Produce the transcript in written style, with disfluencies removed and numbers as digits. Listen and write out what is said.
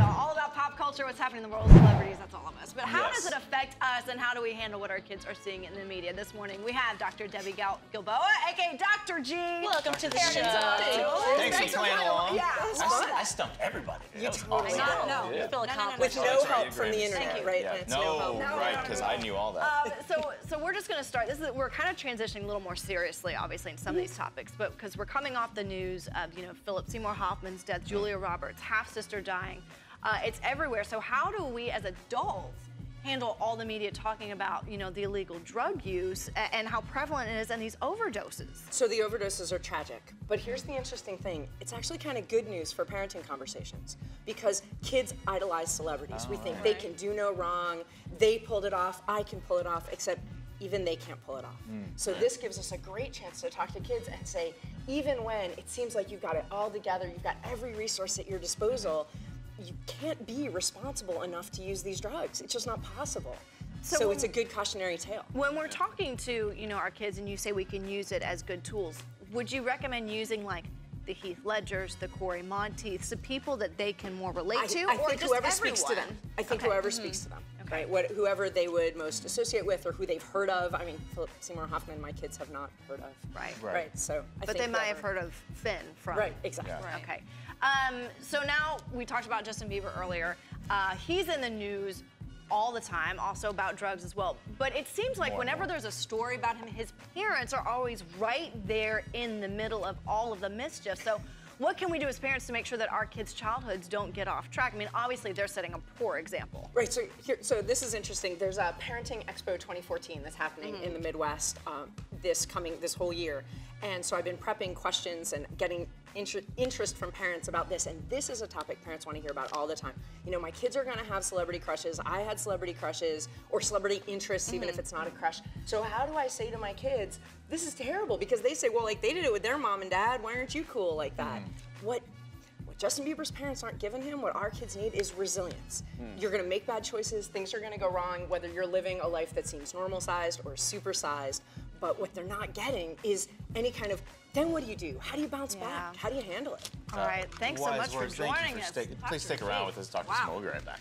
all about pop culture, what's happening in the world of celebrities, that's all of us. But how does it affect us, and how do we handle what our kids are seeing in the media? This morning, we have Dr. Debi Gilboa, a.k.a. Dr. G. Welcome to the show. Thanks for playing along. Yeah. I stumped everybody. You totally No. You feel accomplished. With no help from the internet, Thank you. right? Yeah. It's No, right, because I knew all that. So we're just going to start. We're kind of transitioning a little more seriously, obviously, in some of these topics, but because we're coming off the news of, Philip Seymour Hoffman's death, Julia Roberts' half-sister dying. It's everywhere. So how do we, as adults, handle all the media talking about, the illegal drug use and how prevalent it is and these overdoses? So the overdoses are tragic, but here's the interesting thing. It's actually kind of good news for parenting conversations because kids idolize celebrities. We think they can do no wrong, they pulled it off, I can pull it off, except even they can't pull it off. So this gives us a great chance to talk to kids and say, even when it seems like you've got it all together, you've got every resource at your disposal, you can't be responsible enough to use these drugs. It's just not possible. So it's a good cautionary tale. When we're talking to, our kids and you say we can use it as good tools, would you recommend using like the Heath Ledgers, the Corey Monteiths, the people that they can more relate to? I or think just whoever speaks to them. I think whoever speaks to them. Okay. Right? Whoever they would most associate with or who they've heard of. I mean, Philip Seymour Hoffman, my kids have not heard of. Right. So but they might have heard of Finn from. Right, exactly. Yeah. Right. Okay. So now we talked about Justin Bieber earlier. He's in the news all the time, also about drugs as well. But it seems like whenever there's a story about him, his parents are always right there in the middle of all of the mischief. So what can we do as parents to make sure that our kids' childhoods don't get off track? I mean, obviously they're setting a poor example. Right, so this is interesting. There's a Parenting Expo 2014 that's happening in the Midwest this whole year. And so I've been prepping questions and getting interest from parents about this, and this is a topic parents want to hear about all the time. My kids are going to have celebrity crushes. I had celebrity crushes or celebrity interests, even if it's not a crush. So how do I say to my kids, this is terrible? Because they say, well, like they did it with their mom and dad. Why aren't you cool like that? What Justin Bieber's parents aren't giving him, what our kids need is resilience. You're going to make bad choices. Things are going to go wrong, whether you're living a life that seems normal-sized or super-sized. But what they're not getting is any kind of, then what do you do? How do you bounce back? How do you handle it? All right, thanks so much for joining us. Please stick around with us, Dr. Small. We'll be right back.